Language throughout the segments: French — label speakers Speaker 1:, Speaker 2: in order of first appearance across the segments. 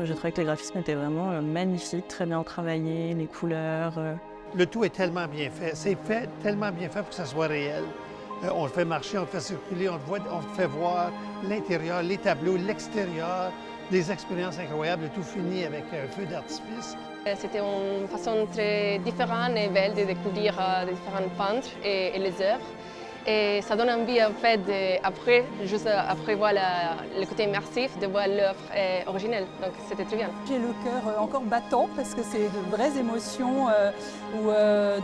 Speaker 1: J'ai trouvé que les graphismes étaient vraiment magnifiques, très bien travaillés, les couleurs.
Speaker 2: Le tout est tellement bien fait. C'est fait tellement bien fait pour que ça soit réel. On le fait marcher, on le fait circuler, on le fait voir l'intérieur, les tableaux, l'extérieur, des expériences incroyables, le tout fini avec un feu d'artifice.
Speaker 3: C'était une façon très différente et belle de découvrir les différents peintres et les œuvres. Et ça donne envie, en fait, juste après voir le côté immersif, de voir l'œuvre originelle. Donc c'était très bien.
Speaker 4: J'ai le cœur encore battant parce que c'est de vraies émotions,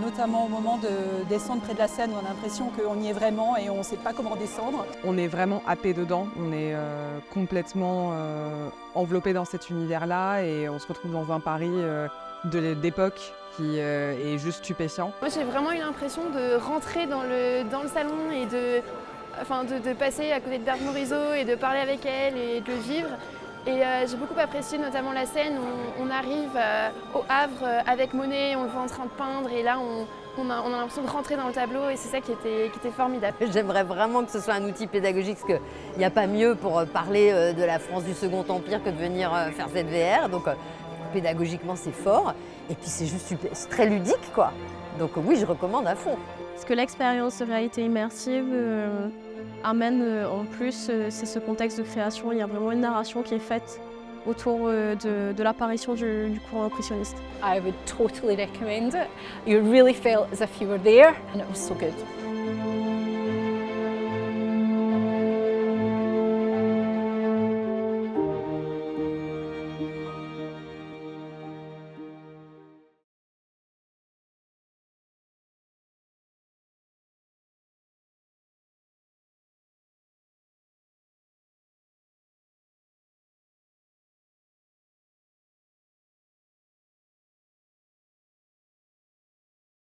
Speaker 4: notamment au moment de descendre près de la Seine, où on a l'impression qu'on y est vraiment et on ne sait pas comment descendre.
Speaker 5: On est vraiment happé dedans, on est complètement enveloppé dans cet univers-là et on se retrouve dans un Paris d'époque qui est juste stupéfiant.
Speaker 6: Moi j'ai vraiment eu l'impression de rentrer dans le salon et de passer à côté de Berthe Morisot et de parler avec elle et de le vivre. Et j'ai beaucoup apprécié notamment la scène où on arrive au Havre avec Monet, on le voit en train de peindre et là on a l'impression de rentrer dans le tableau et c'est ça qui était formidable.
Speaker 7: J'aimerais vraiment que ce soit un outil pédagogique parce qu'il n'y a pas mieux pour parler de la France du Second Empire que de venir faire cette VR. Donc pédagogiquement c'est fort et puis c'est juste c'est très ludique quoi. Donc oui, je recommande à fond.
Speaker 8: Ce que l'expérience de réalité immersive amène en plus, c'est ce contexte de création. Il y a vraiment une narration qui est faite autour de l'apparition du courant impressionniste.
Speaker 9: I would totally recommend it. You really felt as if you were there and it was so good.